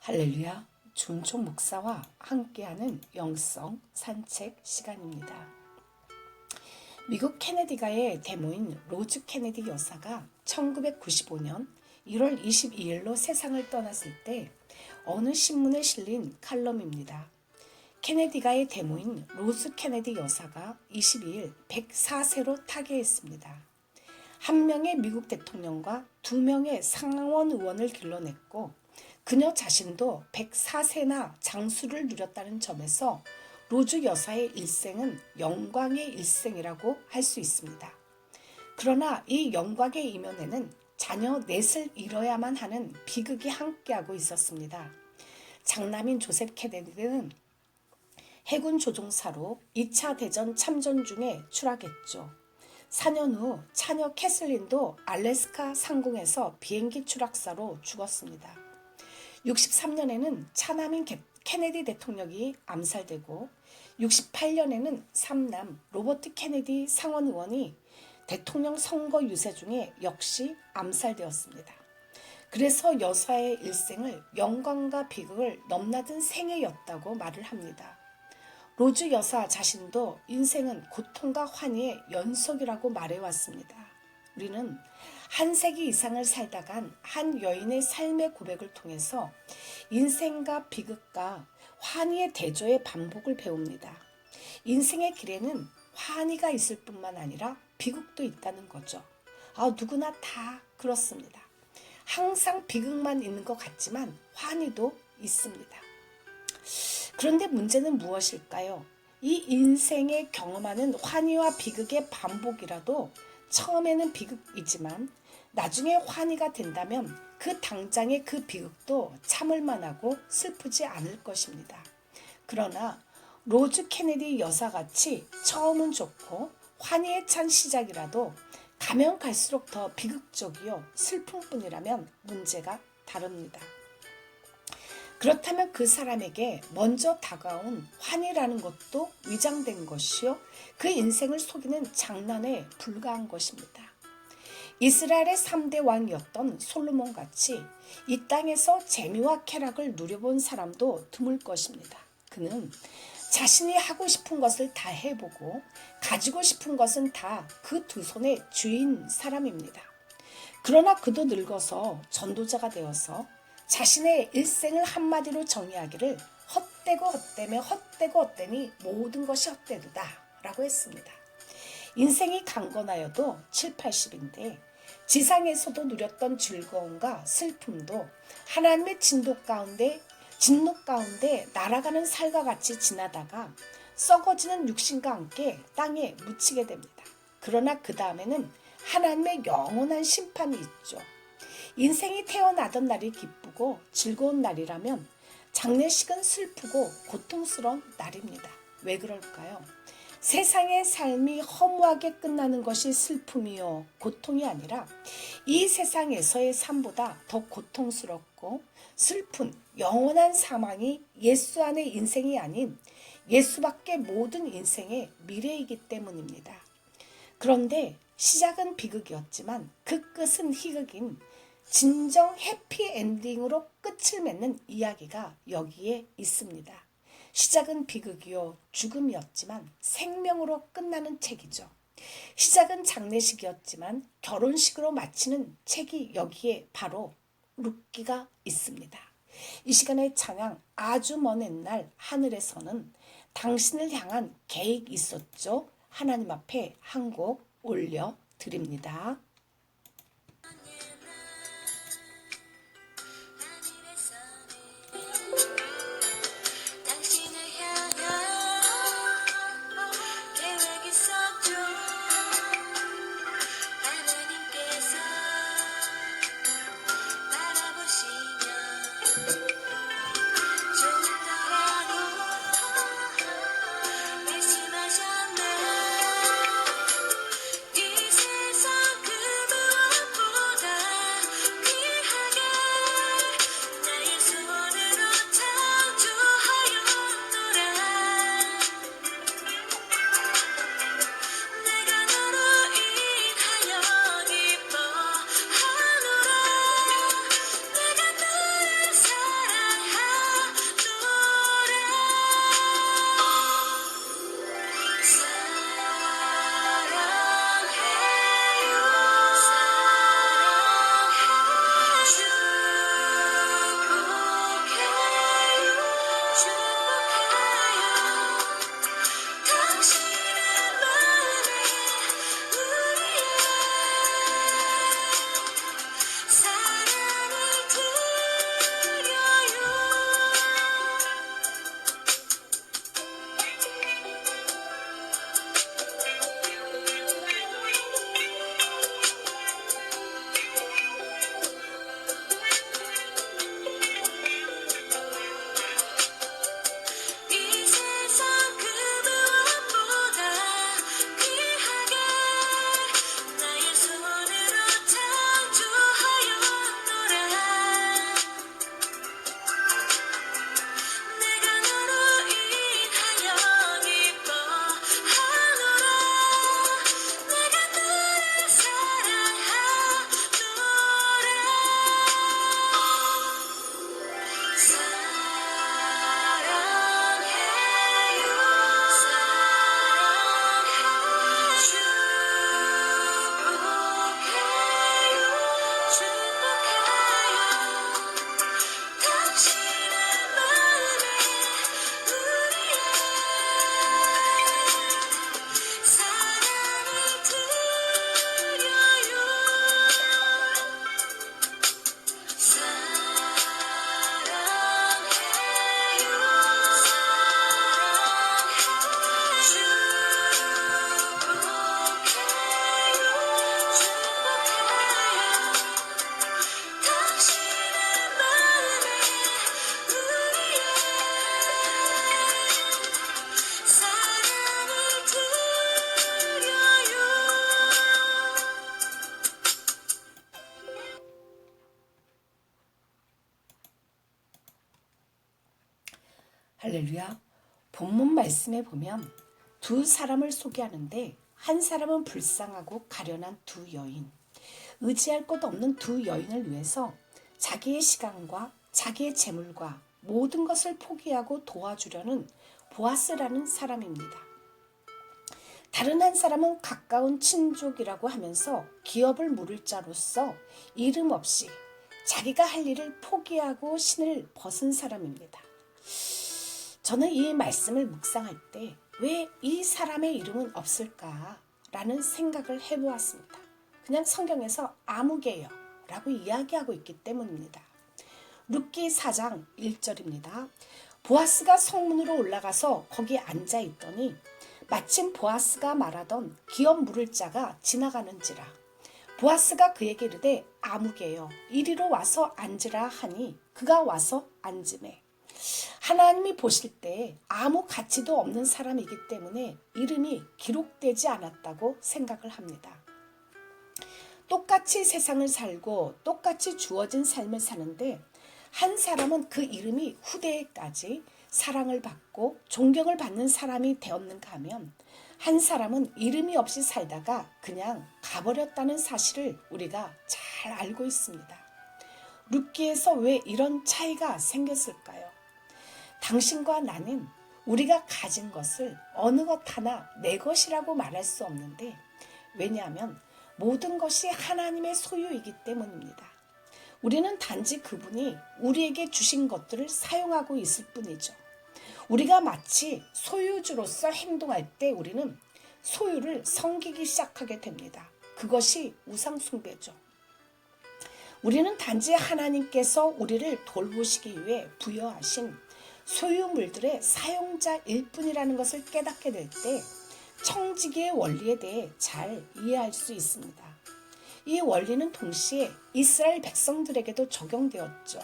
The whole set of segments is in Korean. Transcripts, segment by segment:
할렐루야, 준총 목사와 함께하는 영성 산책 시간입니다. 미국 케네디가의 데모인 로즈 케네디 여사가 1995년 1월 22일로 세상을 떠났을 때 어느 신문에 실린 칼럼입니다. 케네디가의 데모인 로즈 케네디 여사가 22일 104세로 타계했습니다. 한 명의 미국 대통령과 두 명의 상원 의원을 길러냈고 그녀 자신도 104세나 장수를 누렸다는 점에서 로즈 여사의 일생은 영광의 일생이라고 할 수 있습니다. 그러나 이 영광의 이면에는 자녀 넷을 잃어야만 하는 비극이 함께하고 있었습니다. 장남인 조셉 케네디는 해군 조종사로 2차 대전 참전 중에 추락했죠. 4년 후 차녀 캐슬린도 알래스카 상공에서 비행기 추락사로 죽었습니다. 63년에는 차남인 케네디 대통령이 암살되고 68년에는 삼남 로버트 케네디 상원 의원이 대통령 선거 유세 중에 역시 암살되었습니다. 그래서 여사의 일생을 영광과 비극을 넘나든 생애였다고 말을 합니다. 로즈 여사 자신도 인생은 고통과 환희의 연속이라고 말해왔습니다. 우리는 한 세기 이상을 살다 간 한 여인의 삶의 고백을 통해서 인생과 비극과 환희의 대조의 반복을 배웁니다. 인생의 길에는 환희가 있을 뿐만 아니라 비극도 있다는 거죠. 누구나 다 그렇습니다. 항상 비극만 있는 것 같지만 환희도 있습니다. 그런데 문제는 무엇일까요? 이 인생에 경험하는 환희와 비극의 반복이라도 처음에는 비극이지만 나중에 환희가 된다면 그 당장의 그 비극도 참을 만하고 슬프지 않을 것입니다. 그러나 로즈 케네디 여사같이 처음은 좋고 환희에 찬 시작이라도 가면 갈수록 더 비극적이요 슬픈 뿐이라면 문제가 다릅니다. 그렇다면 그 사람에게 먼저 다가온 환희라는 것도 위장된 것이요 그 인생을 속이는 장난에 불과한 것입니다. 이스라엘의 3대 왕이었던 솔로몬같이 이 땅에서 재미와 쾌락을 누려본 사람도 드물 것입니다. 그는 자신이 하고 싶은 것을 다 해보고 가지고 싶은 것은 다 그 두 손의 주인 사람입니다. 그러나 그도 늙어서 전도자가 되어서 자신의 일생을 한마디로 정의하기를 헛되고 헛되며 헛되고 헛되니 모든 것이 헛되도다 라고 했습니다. 인생이 강건하여도 7, 80인데 지상에서도 누렸던 즐거움과 슬픔도 하나님의 진노 가운데 날아가는 살과 같이 지나다가 썩어지는 육신과 함께 땅에 묻히게 됩니다. 그러나 그 다음에는 하나님의 영원한 심판이 있죠. 인생이 태어나던 날이 기쁘고 즐거운 날이라면 장례식은 슬프고 고통스러운 날입니다. 왜 그럴까요? 세상의 삶이 허무하게 끝나는 것이 슬픔이요 고통이 아니라 이 세상에서의 삶보다 더 고통스럽고 슬픈 영원한 사망이 예수 안의 인생이 아닌 예수밖에 모든 인생의 미래이기 때문입니다. 그런데 시작은 비극이었지만 그 끝은 희극인 진정 해피엔딩으로 끝을 맺는 이야기가 여기에 있습니다. 시작은 비극이요 죽음이었지만 생명으로 끝나는 책이죠. 시작은 장례식이었지만 결혼식으로 마치는 책이 여기에 바로 룻기가 있습니다. 이 시간의 찬양 아주 먼 옛날 하늘에서는 당신을 향한 계획이 있었죠. 하나님 앞에 한 곡 올려드립니다. 할렐루야. 본문 말씀에 보면 두 사람을 소개하는데 한 사람은 불쌍하고 가련한 두 여인, 의지할 곳 없는 두 여인을 위해서 자기의 시간과 자기의 재물과 모든 것을 포기하고 도와주려는 보아스라는 사람입니다. 다른 한 사람은 가까운 친족이라고 하면서 기업을 물을 자로서 이름 없이 자기가 할 일을 포기하고 신을 벗은 사람입니다. 저는 이 말씀을 묵상할 때 왜 이 사람의 이름은 없을까라는 생각을 해보았습니다. 그냥 성경에서 아무개요 라고 이야기하고 있기 때문입니다. 룻기 4장 1절입니다. 보아스가 성문으로 올라가서 거기 앉아 있더니 마침 보아스가 말하던 기업 물을 자가 지나가는지라. 보아스가 그에게 이르되 아무개여 이리로 와서 앉으라 하니 그가 와서 앉으매. 하나님이 보실 때 아무 가치도 없는 사람이기 때문에 이름이 기록되지 않았다고 생각을 합니다. 똑같이 세상을 살고 똑같이 주어진 삶을 사는데 한 사람은 그 이름이 후대에까지 사랑을 받고 존경을 받는 사람이 되었는가 하면 한 사람은 이름이 없이 살다가 그냥 가버렸다는 사실을 우리가 잘 알고 있습니다. 룻기에서 왜 이런 차이가 생겼을까요? 당신과 나는 우리가 가진 것을 어느 것 하나 내 것이라고 말할 수 없는데 왜냐하면 모든 것이 하나님의 소유이기 때문입니다. 우리는 단지 그분이 우리에게 주신 것들을 사용하고 있을 뿐이죠. 우리가 마치 소유주로서 행동할 때 우리는 소유를 섬기기 시작하게 됩니다. 그것이 우상숭배죠. 우리는 단지 하나님께서 우리를 돌보시기 위해 부여하신 소유물들의 사용자일 뿐이라는 것을 깨닫게 될 때 청지기의 원리에 대해 잘 이해할 수 있습니다. 이 원리는 동시에 이스라엘 백성들에게도 적용되었죠.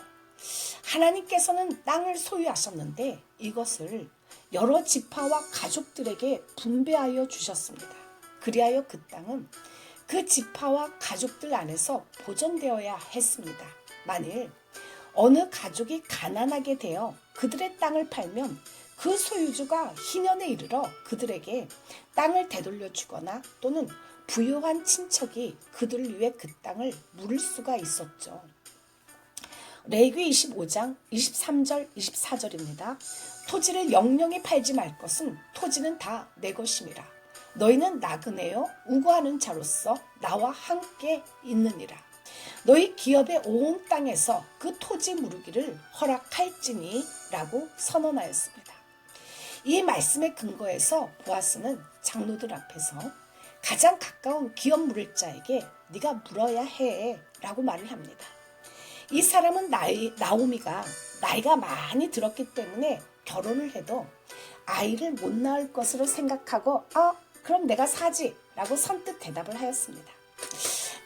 하나님께서는 땅을 소유하셨는데 이것을 여러 지파와 가족들에게 분배하여 주셨습니다. 그리하여 그 땅은 그 지파와 가족들 안에서 보존되어야 했습니다. 만일 어느 가족이 가난하게 되어 그들의 땅을 팔면 그 소유주가 희년에 이르러 그들에게 땅을 되돌려 주거나 또는 부유한 친척이 그들을 위해 그 땅을 물을 수가 있었죠. 레위기 25장 23절 24절입니다. 토지를 영영히 팔지 말 것은 토지는 다 내 것임이라. 너희는 나그네요 우고하는 자로서 나와 함께 있느니라. 너희 기업의 온 땅에서 그 토지 무르기를 허락할지니 라고 선언하였습니다. 이 말씀의 근거에서 보아스는 장로들 앞에서 가장 가까운 기업 물을 자에게 네가 물어야 해 라고 말을 합니다. 이 사람은 나오미가 나이가 많이 들었기 때문에 결혼을 해도 아이를 못 낳을 것으로 생각하고 그럼 내가 사지 라고 선뜻 대답을 하였습니다.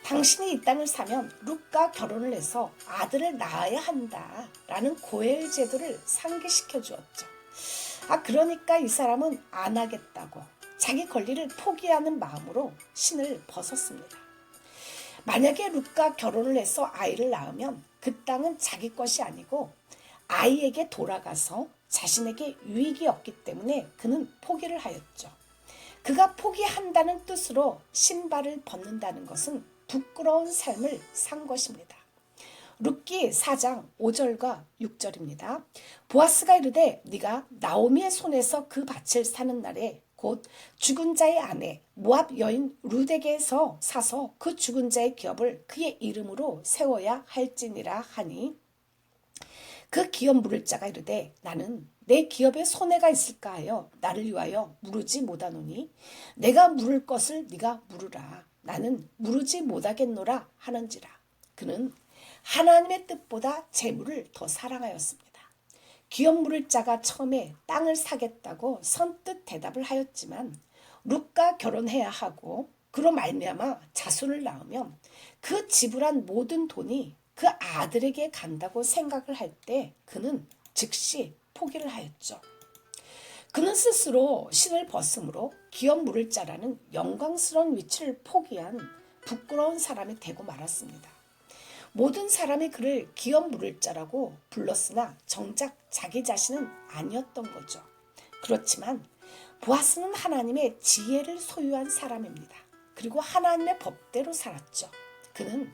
당신이 이 땅을 사면 룻과 결혼을 해서 아들을 낳아야 한다 라는 고엘 제도를 상기시켜 주었죠. 그러니까 이 사람은 안 하겠다고 자기 권리를 포기하는 마음으로 신을 벗었습니다. 만약에 룻과 결혼을 해서 아이를 낳으면 그 땅은 자기 것이 아니고 아이에게 돌아가서 자신에게 유익이 없기 때문에 그는 포기를 하였죠. 그가 포기한다는 뜻으로 신발을 벗는다는 것은 부끄러운 삶을 산 것입니다. 룻기 4장 5절과 6절입니다. 보아스가 이르되 네가 나오미의 손에서 그 밭을 사는 날에 곧 죽은 자의 아내 모압 여인 룻에게서 사서 그 죽은 자의 기업을 그의 이름으로 세워야 할지니라 하니 그 기업 물을 자가 이르되 나는 내 기업에 손해가 있을까 하여 나를 위하여 무르지 못하노니 내가 물을 것을 네가 물으라. 나는 무르지 못하겠노라 하는지라. 그는 하나님의 뜻보다 재물을 더 사랑하였습니다. 기업 물을 자가 처음에 땅을 사겠다고 선뜻 대답을 하였지만 룻과 결혼해야 하고 그로 말미암아 자손을 낳으면 그 지불한 모든 돈이 그 아들에게 간다고 생각을 할 때 그는 즉시 포기를 하였죠. 그는 스스로 신을 벗음으로 기업 물을 자라는 영광스러운 위치를 포기한 부끄러운 사람이 되고 말았습니다. 모든 사람이 그를 기업 물을 자라고 불렀으나 정작 자기 자신은 아니었던 거죠. 그렇지만 보아스는 하나님의 지혜를 소유한 사람입니다. 그리고 하나님의 법대로 살았죠. 그는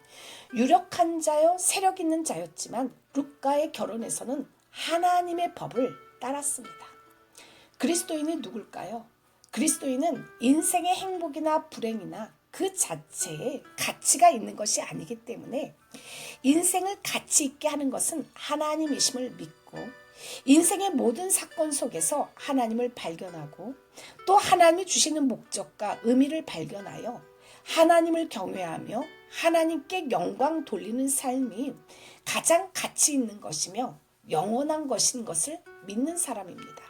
유력한 자요 세력 있는 자였지만 룻과의 결혼에서는 하나님의 법을 따랐습니다. 그리스도인이 누굴까요? 그리스도인은 인생의 행복이나 불행이나 그 자체에 가치가 있는 것이 아니기 때문에 인생을 가치 있게 하는 것은 하나님이심을 믿고 인생의 모든 사건 속에서 하나님을 발견하고 또 하나님이 주시는 목적과 의미를 발견하여 하나님을 경외하며 하나님께 영광 돌리는 삶이 가장 가치 있는 것이며 영원한 것인 것을 믿는 사람입니다.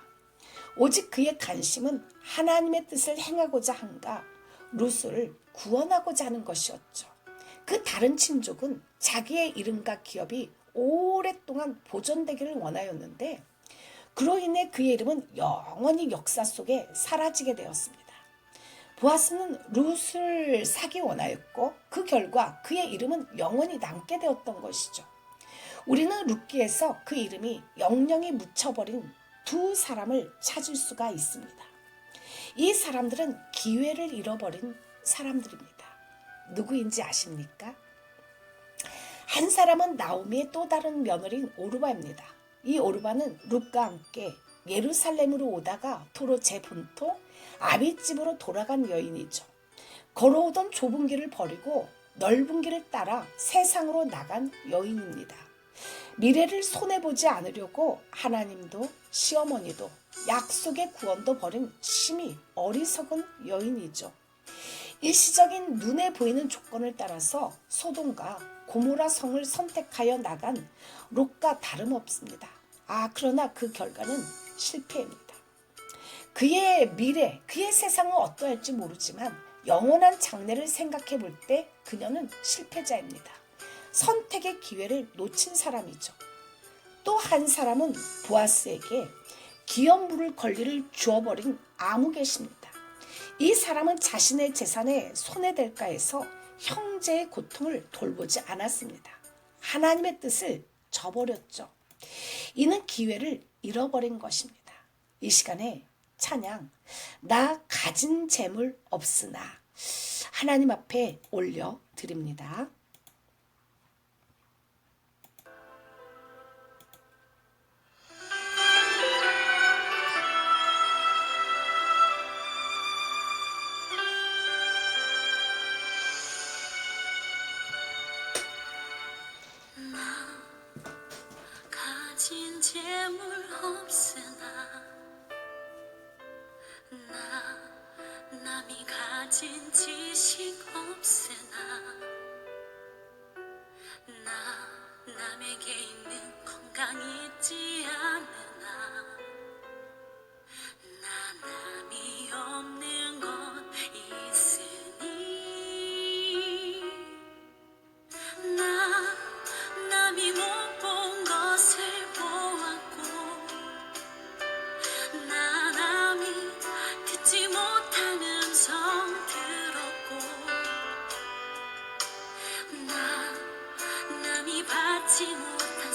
오직 그의 관심은 하나님의 뜻을 행하고자 한가 룻을 구원하고자 하는 것이었죠. 그 다른 친족은 자기의 이름과 기업이 오랫동안 보존되기를 원하였는데 그로 인해 그의 이름은 영원히 역사 속에 사라지게 되었습니다. 보아스는 룻을 사기 원하였고 그 결과 그의 이름은 영원히 남게 되었던 것이죠. 우리는 룻기에서 그 이름이 영영이 묻혀버린 두 사람을 찾을 수가 있습니다. 이 사람들은 기회를 잃어버린 사람들입니다. 누구인지 아십니까? 한 사람은 나오미의 또 다른 며느리인 오르바입니다. 이 오르바는 룻과 함께 예루살렘으로 오다가 도로 제 본토 아비집으로 돌아간 여인이죠. 걸어오던 좁은 길을 버리고 넓은 길을 따라 세상으로 나간 여인입니다. 미래를 손해보지 않으려고 하나님도 시어머니도 약속의 구원도 버린 심히 어리석은 여인이죠. 일시적인 눈에 보이는 조건을 따라서 소돔과 고모라 성을 선택하여 나간 롯과 다름없습니다. 그러나 그 결과는 실패입니다. 그의 미래, 그의 세상은 어떠할지 모르지만 영원한 장래를 생각해 볼 때 그녀는 실패자입니다. 선택의 기회를 놓친 사람이죠. 또 한 사람은 보아스에게 기업 물을 권리를 주어버린 아무개십니다. 이 사람은 자신의 재산에 손해될까 해서 형제의 고통을 돌보지 않았습니다. 하나님의 뜻을 저버렸죠. 이는 기회를 잃어버린 것입니다. 이 시간에 찬양, 나 가진 재물 없으나 하나님 앞에 올려드립니다. 가진 재물 없으나 남이 가진 지식 없으나 남에게 있는 건강 있지 않으나 남이 없는 것 있으니 남이 못 본 것을 보았고 남이 듣지 못한 음성 들었고 남이 받지 못한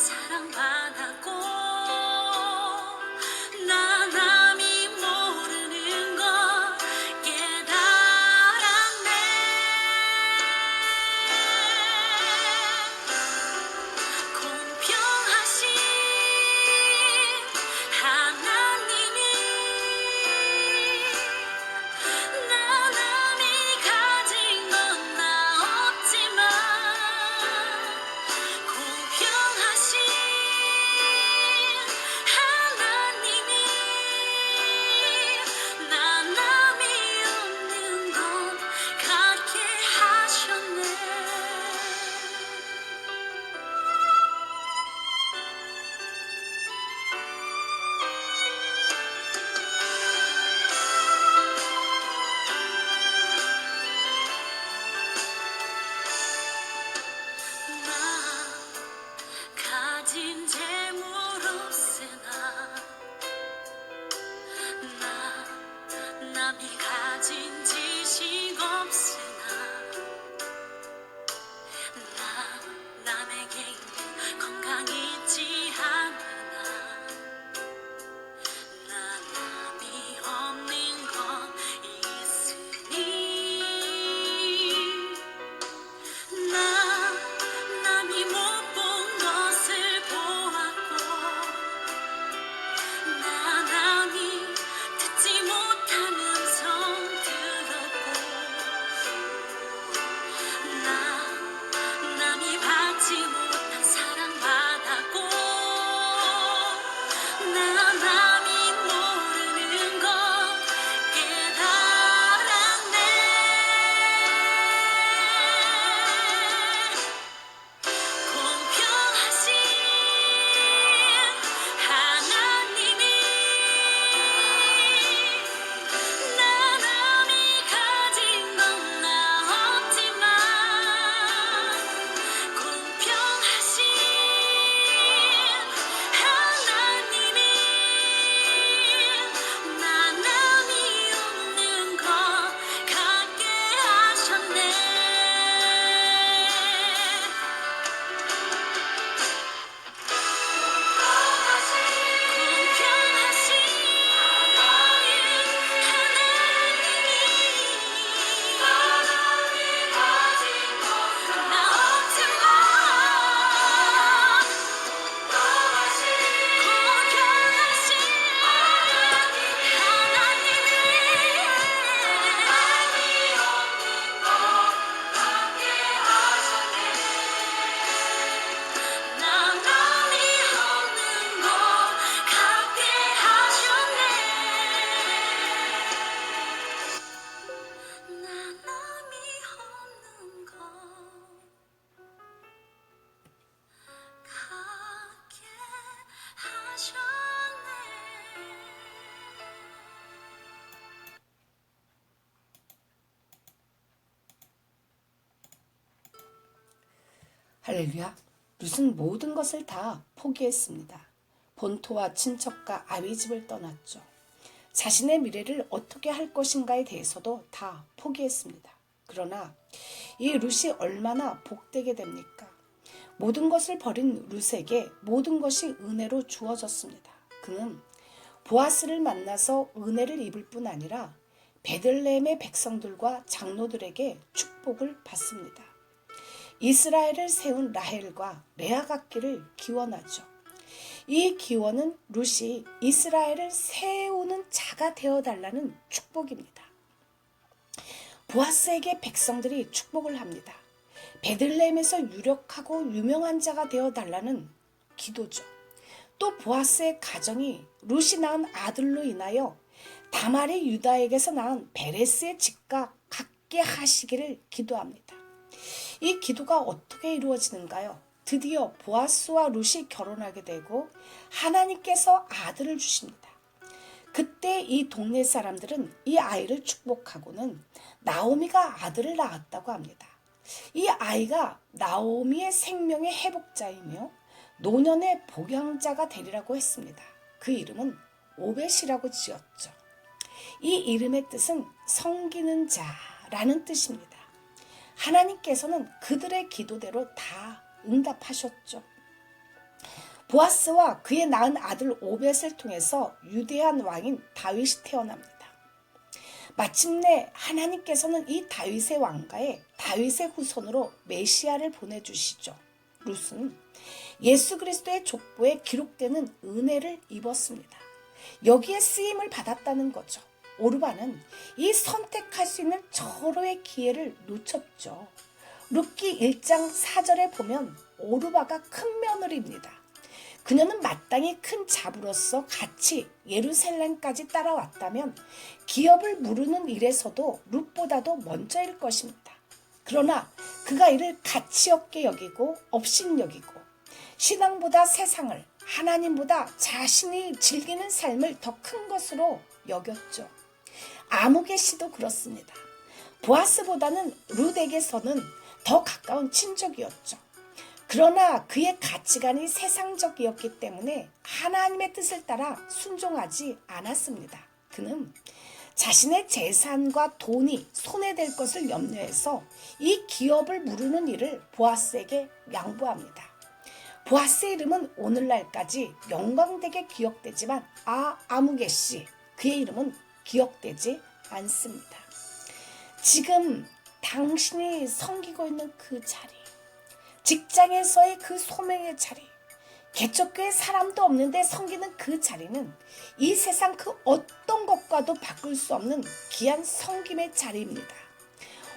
할렐루야. 룻은 모든 것을 다 포기했습니다. 본토와 친척과 아비 집을 떠났죠. 자신의 미래를 어떻게 할 것인가에 대해서도 다 포기했습니다. 그러나 이 룻이 얼마나 복되게 됩니까? 모든 것을 버린 룻에게 모든 것이 은혜로 주어졌습니다. 그는 보아스를 만나서 은혜를 입을 뿐 아니라 베들레헴의 백성들과 장로들에게 축복을 받습니다. 이스라엘을 세운 라헬과 레아 같기를 기원하죠. 이 기원은 룻이 이스라엘을 세우는 자가 되어달라는 축복입니다. 보아스에게 백성들이 축복을 합니다. 베들레헴에서 유력하고 유명한 자가 되어달라는 기도죠. 또 보아스의 가정이 룻이 낳은 아들로 인하여 다말이 유다에게서 낳은 베레스의 집과 같게 하시기를 기도합니다. 이 기도가 어떻게 이루어지는가요? 드디어 보아스와 룻이 결혼하게 되고 하나님께서 아들을 주십니다. 그때 이 동네 사람들은 이 아이를 축복하고는 나오미가 아들을 낳았다고 합니다. 이 아이가 나오미의 생명의 회복자이며 노년의 복양자가 되리라고 했습니다. 그 이름은 오벳이라고 지었죠. 이 이름의 뜻은 섬기는 자라는 뜻입니다. 하나님께서는 그들의 기도대로 다 응답하셨죠. 보아스와 그의 낳은 아들 오벳을 통해서 유대한 왕인 다윗이 태어납니다. 마침내 하나님께서는 이 다윗의 왕가에 다윗의 후손으로 메시아를 보내주시죠. 룻은 예수 그리스도의 족보에 기록되는 은혜를 입었습니다. 여기에 쓰임을 받았다는 거죠. 오르바는 이 선택할 수 있는 절호의 기회를 놓쳤죠. 룻기 1장 4절에 보면 오르바가 큰 며느리입니다. 그녀는 마땅히 큰 자부로서 같이 예루살렘까지 따라왔다면 기업을 무르는 일에서도 룻보다도 먼저일 것입니다. 그러나 그가 이를 가치 없게 여기고 업신여기고 신앙보다 세상을, 하나님보다 자신이 즐기는 삶을 더 큰 것으로 여겼죠. 아무개 씨도 그렇습니다. 보아스보다는 룻에게서는 더 가까운 친족이었죠. 그러나 그의 가치관이 세상적이었기 때문에 하나님의 뜻을 따라 순종하지 않았습니다. 그는 자신의 재산과 돈이 손해될 것을 염려해서 이 기업을 무르는 일을 보아스에게 양보합니다. 보아스의 이름은 오늘날까지 영광되게 기억되지만 아무개 씨, 그의 이름은 기억되지 않습니다. 지금 당신이 섬기고 있는 그 자리, 직장에서의 그 소명의 자리, 개척교회 사람도 없는데 섬기는 그 자리는 이 세상 그 어떤 것과도 바꿀 수 없는 귀한 섬김의 자리입니다.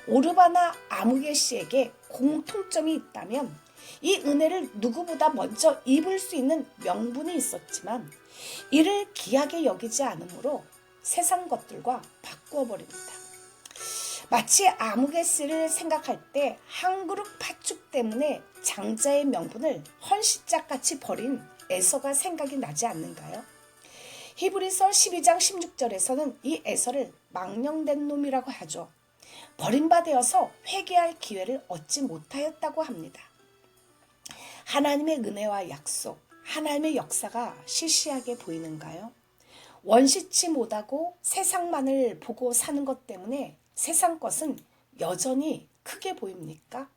오르바나 아무개 씨에게 공통점이 있다면 이 은혜를 누구보다 먼저 입을 수 있는 명분이 있었지만 이를 귀하게 여기지 않으므로 세상 것들과 바꾸어 버립니다. 마치 아무개 씨를 생각할 때 한 그릇 팥죽 때문에 장자의 명분을 헌시짝같이 버린 에서가 생각이 나지 않는가요? 히브리서 12장 16절에서는 이 에서를 망령된 놈이라고 하죠. 버림받아서 회개할 기회를 얻지 못하였다고 합니다. 하나님의 은혜와 약속, 하나님의 역사가 시시하게 보이는가요? 원시치 못하고 세상만을 보고 사는 것 때문에 세상 것은 여전히 크게 보입니까?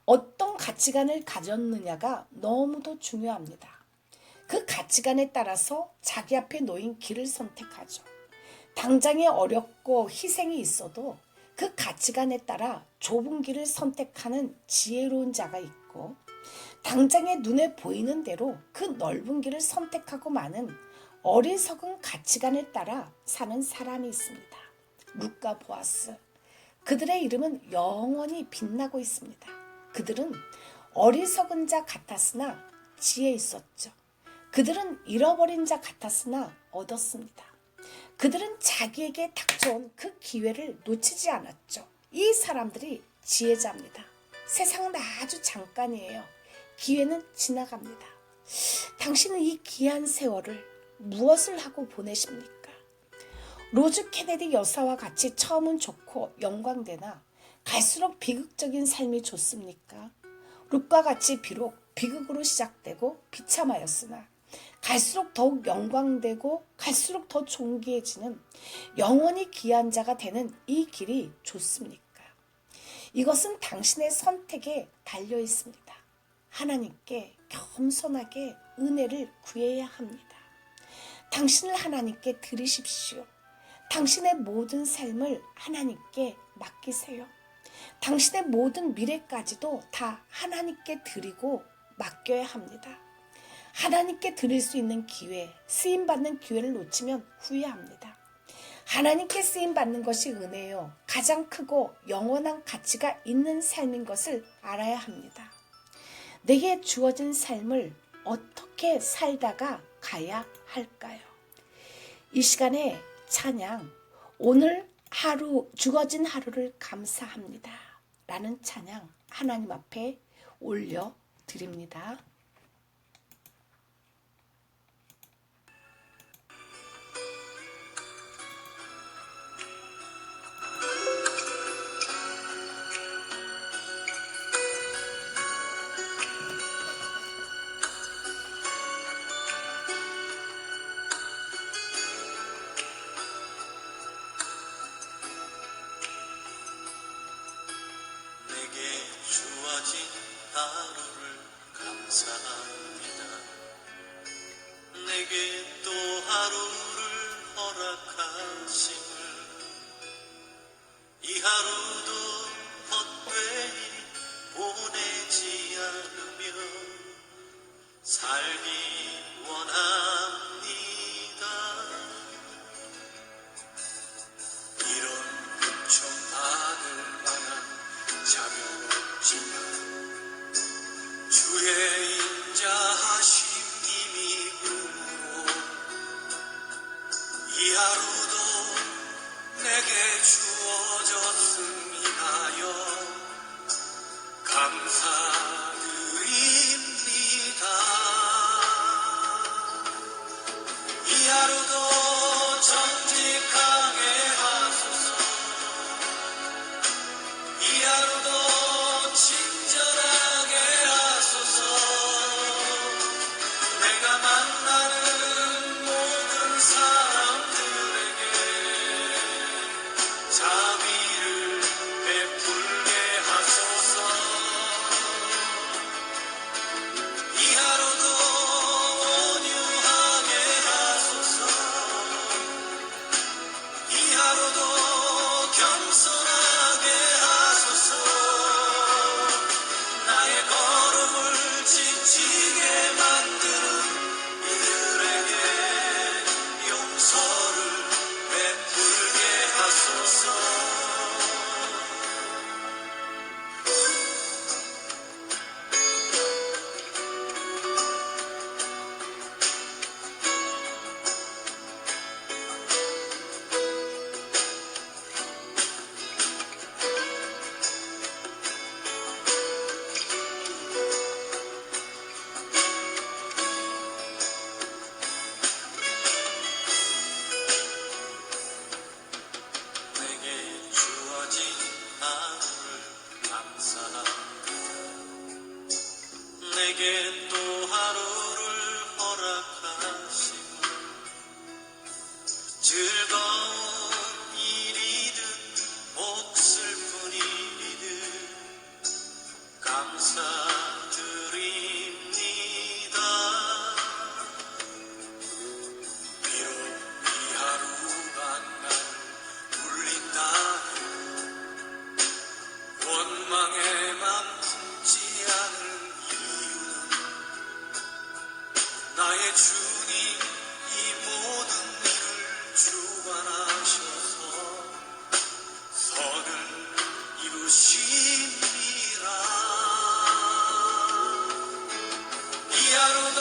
어떤 가치관을 가졌느냐가 너무도 중요합니다. 그 가치관에 따라서 자기 앞에 놓인 길을 선택하죠. 당장에 어렵고 희생이 있어도 그 가치관에 따라 좁은 길을 선택하는 지혜로운 자가 있고 당장에 눈에 보이는 대로 그 넓은 길을 선택하고 마는 어리석은 가치관에 따라 사는 사람이 있습니다. 룻과 보아스, 그들의 이름은 영원히 빛나고 있습니다. 그들은 어리석은 자 같았으나 지혜 있었죠. 그들은 잃어버린 자 같았으나 얻었습니다. 그들은 자기에게 닥쳐온 그 기회를 놓치지 않았죠. 이 사람들이 지혜자입니다. 세상은 아주 잠깐이에요. 기회는 지나갑니다. 당신은 이 귀한 세월을 무엇을 하고 보내십니까? 로즈 케네디 여사와 같이 처음은 좋고 영광되나 갈수록 비극적인 삶이 좋습니까? 룻과 같이 비록 비극으로 시작되고 비참하였으나 갈수록 더욱 영광되고 갈수록 더 존귀해지는 영원히 귀한 자가 되는 이 길이 좋습니까? 이것은 당신의 선택에 달려 있습니다. 하나님께 겸손하게 은혜를 구해야 합니다. 당신을 하나님께 드리십시오. 당신의 모든 삶을 하나님께 맡기세요. 당신의 모든 미래까지도 다 하나님께 드리고 맡겨야 합니다. 하나님께 드릴 수 있는 기회, 쓰임받는 기회를 놓치면 후회합니다. 하나님께 쓰임받는 것이 은혜요. 가장 크고 영원한 가치가 있는 삶인 것을 알아야 합니다. 내게 주어진 삶을 어떻게 살다가 가야 할까요? 이 시간에 찬양, 오늘 하루, 주어진 하루를 감사합니다. 라는 찬양 하나님 앞에 올려드립니다. 주어진 하루를 감사합니다. 내게 또 하루를 허락하심을, 이 하루도 헛되이 보내지 않으며 살기 원합니다. 이런 은총받을 만한 자격 없지만 주의 인자하심 힘이므로 이 하루도 내게 주어졌음이 하여 감사드립니다. 이 하루도 정직하게 하소서. 이 하루도 친절하게 하소서. 내가 만나는 모든 사람들에게 자비를 베풀게 하소서. 이 하루도 온유하게 하소서. 이 하루도 겸손하게 하소서. 나의 걸음을 지치게 만드는 이들에게 용서를 베풀게 하소서. 내게 주어진 하루를 감사합니다. 내게 또 하루를 허락하심을, 즐거운 일이든 목 슬픈 일이든 감사드립니다. 비록 이 하루가 날 울린다 원망의 맘 품지 않을 이유는 나의 주님 이 모든 일을 주관하셔서 선을 이루심이라. 이 하루도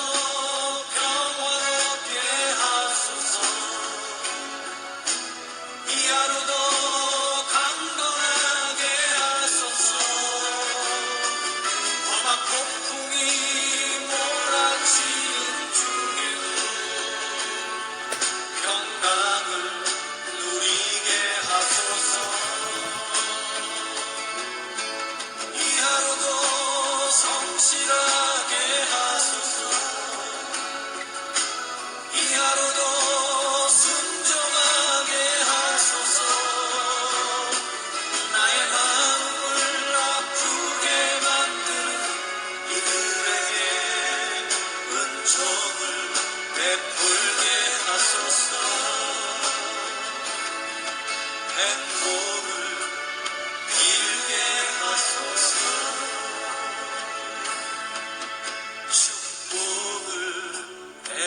평화롭게 하소서. 이 하루도 강건하게 하소서. 험한 폭풍이 몰아치는 중에도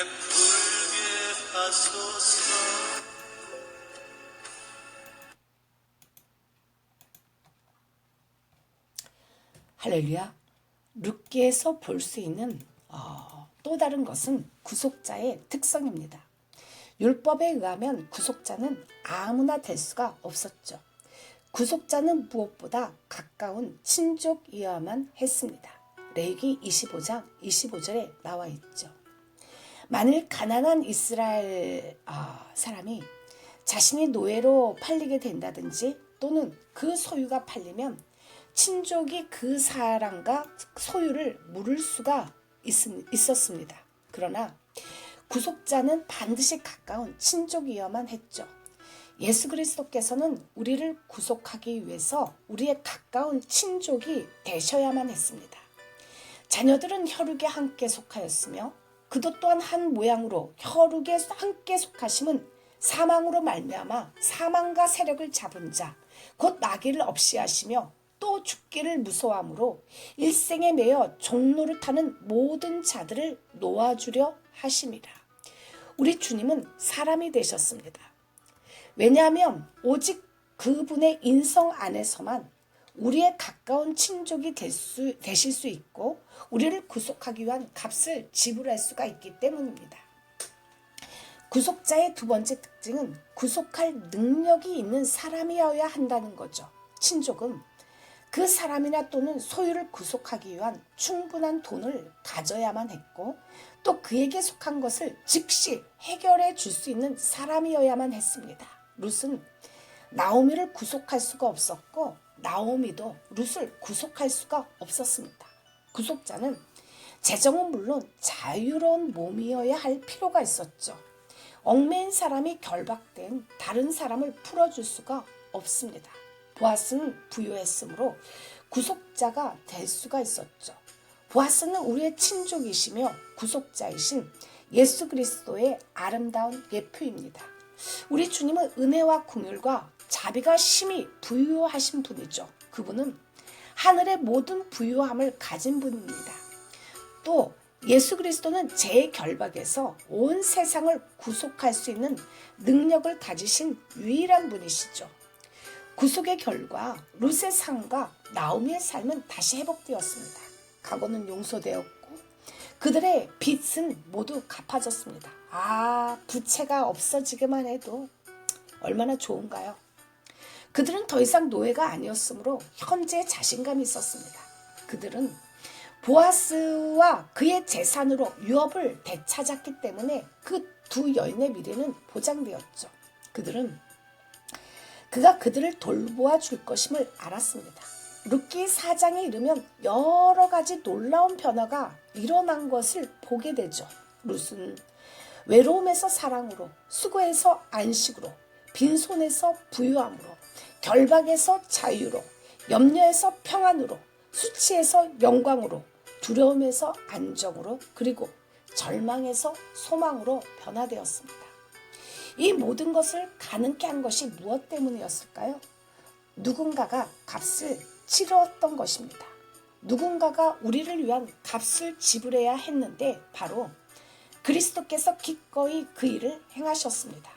베풀게 하소서. 할렐루야. 룻기에서 볼 수 있는 또 다른 것은 구속자의 특성입니다. 율법에 의하면 구속자는 아무나 될 수가 없었죠. 구속자는 무엇보다 가까운 친족이어야만 했습니다. 레위기 25장 25절에 나와 있죠. 만일 가난한 이스라엘 사람이 자신이 노예로 팔리게 된다든지 또는 그 소유가 팔리면 친족이 그 사람과 소유를 물을 수가 있었습니다. 그러나 구속자는 반드시 가까운 친족이어야만 했죠. 예수 그리스도께서는 우리를 구속하기 위해서 우리의 가까운 친족이 되셔야만 했습니다. 자녀들은 혈육에 함께 속하였으며 그도 또한 한 모양으로 혈육에 함께 속하심은 사망으로 말미암아 사망과 세력을 잡은 자 곧 나귀를 없이 하시며 또 죽기를 무서워함으로 일생에 매여 종노릇하는 모든 자들을 놓아주려 하심이라. 우리 주님은 사람이 되셨습니다. 왜냐하면 오직 그분의 인성 안에서만 우리의 가까운 친족이 되실 수 있고 우리를 구속하기 위한 값을 지불할 수가 있기 때문입니다. 구속자의 두 번째 특징은 구속할 능력이 있는 사람이어야 한다는 거죠. 친족은 그 사람이나 또는 소유를 구속하기 위한 충분한 돈을 가져야만 했고 또 그에게 속한 것을 즉시 해결해 줄 수 있는 사람이어야만 했습니다. 룻은 나오미를 구속할 수가 없었고 나오미도 룻을 구속할 수가 없었습니다. 구속자는 재정은 물론 자유로운 몸이어야 할 필요가 있었죠. 얽매인 사람이 결박된 다른 사람을 풀어줄 수가 없습니다. 보아스는 부유했으므로 구속자가 될 수가 있었죠. 보아스는 우리의 친족이시며 구속자이신 예수 그리스도의 아름다운 예표입니다. 우리 주님은 은혜와 긍휼과 자비가 심히 부유하신 분이죠. 그분은 하늘의 모든 부유함을 가진 분입니다. 또 예수 그리스도는 죄의 결박에서 온 세상을 구속할 수 있는 능력을 가지신 유일한 분이시죠. 구속의 결과 룻의 삶과 나오미의 삶은 다시 회복되었습니다. 과거는 용서되었고 그들의 빚은 모두 갚아졌습니다. 부채가 없어지기만 해도 얼마나 좋은가요? 그들은 더 이상 노예가 아니었으므로 현재 자신감이 있었습니다. 그들은 보아스와 그의 재산으로 유업을 되찾았기 때문에 그 두 여인의 미래는 보장되었죠. 그들은 그가 그들을 돌보아 줄 것임을 알았습니다. 룻기 4장에 이르면 여러 가지 놀라운 변화가 일어난 것을 보게 되죠. 룻은 외로움에서 사랑으로, 수고에서 안식으로, 빈손에서 부유함으로, 결박에서 자유로, 염려에서 평안으로, 수치에서 영광으로, 두려움에서 안정으로, 그리고 절망에서 소망으로 변화되었습니다. 이 모든 것을 가능케 한 것이 무엇 때문이었을까요? 누군가가 값을 치렀던 것입니다. 누군가가 우리를 위한 값을 지불해야 했는데 바로 그리스도께서 기꺼이 그 일을 행하셨습니다.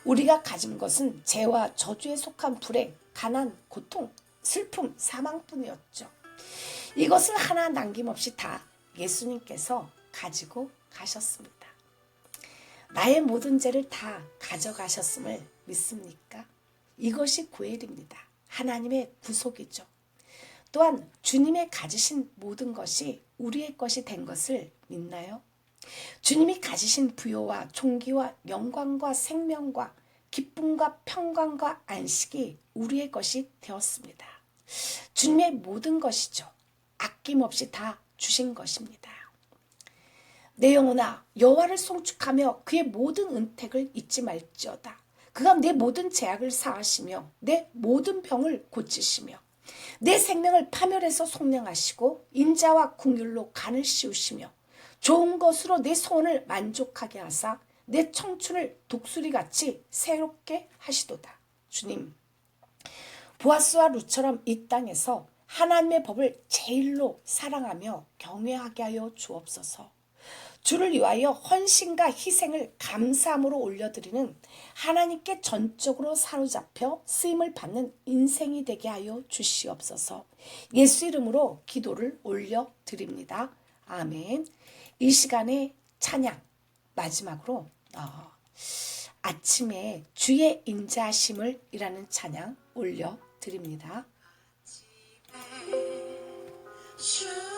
우리가 가진 것은 죄와 저주에 속한 불행, 가난, 고통, 슬픔, 사망뿐이었죠. 이것을 하나 남김없이 다 예수님께서 가지고 가셨습니다. 나의 모든 죄를 다 가져가셨음을 믿습니까? 이것이 고엘입니다. 하나님의 구속이죠. 또한 주님의 가지신 모든 것이 우리의 것이 된 것을 믿나요? 주님이 가지신 부요와 존귀와 영광과 생명과 기쁨과 평강과 안식이 우리의 것이 되었습니다. 주님의 모든 것이죠. 아낌없이 다 주신 것입니다. 내 영혼아 여호와를 송축하며 그의 모든 은택을 잊지 말지어다. 그가 내 모든 죄악을 사하시며 내 모든 병을 고치시며 내 생명을 파멸해서 속량하시고 인자와 긍휼로 간을 씌우시며 좋은 것으로 내 소원을 만족하게 하사 내 청춘을 독수리같이 새롭게 하시도다. 주님, 보아스와 룻처럼 이 땅에서 하나님의 법을 제일로 사랑하며 경외하게 하여 주옵소서. 주를 위하여 헌신과 희생을 감사함으로 올려드리는 하나님께 전적으로 사로잡혀 쓰임을 받는 인생이 되게 하여 주시옵소서. 예수 이름으로 기도를 올려드립니다. 아멘. 이 시간에 찬양 마지막으로 아침에 주의 인자하심을 이라는 찬양 올려드립니다. 주